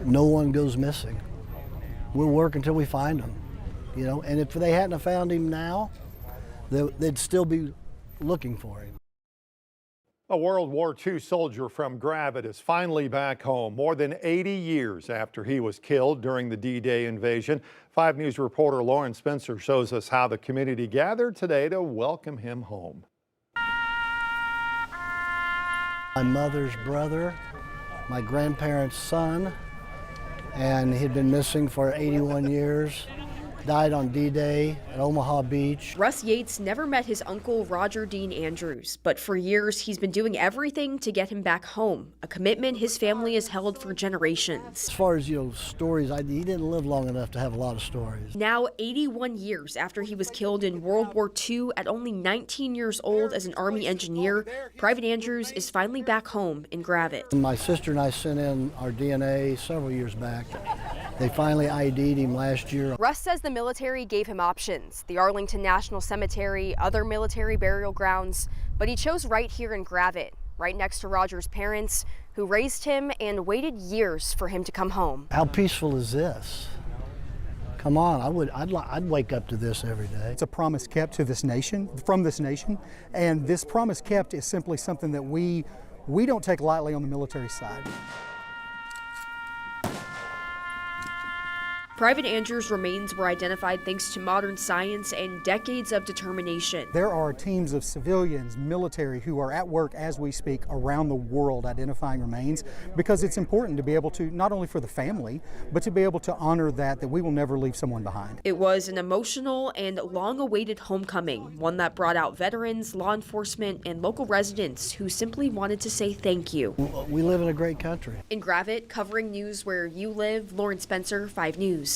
no one goes missing. We'll work until we find them, you know, and if they hadn't have found him now, they'd still be looking for him. A World War II soldier from Gravette is finally back home more than 80 years after he was killed during the D-Day invasion. 5 News reporter Lauren Spencer shows us how the community gathered today to welcome him home. My mother's brother, my grandparents' son, and he'd been missing for 81 years. Died on D-Day at Omaha Beach. Russ Yates never met his uncle Rodger Dean Andrews, but for years he's been doing everything to get him back home, a commitment his family has held for generations. As far as, you know, stories, he didn't live long enough to have a lot of stories. Now, 81 years after he was killed in World War II at only 19 years old as an Army engineer, Private Andrews is finally back home in Gravette. My sister and I sent in our DNA several years back. They finally ID'd him last year. Russ says the military gave him options, the Arlington National Cemetery, other military burial grounds, but he chose right here in Gravette, right next to Rodger's parents, who raised him and waited years for him to come home. How peaceful is this? Come on, I'd wake up to this every day. It's a promise kept to this nation, from this nation, and this promise kept is simply something that we don't take lightly on the military side. Private Andrews' remains were identified thanks to modern science and decades of determination. There are teams of civilians, military, who are at work as we speak around the world identifying remains, because it's important to be able to, not only for the family, but to be able to honor that we will never leave someone behind. It was an emotional and long-awaited homecoming, one that brought out veterans, law enforcement, and local residents who simply wanted to say thank you. We live in a great country. In Gravette, covering news where you live, Lauren Spencer, 5 News.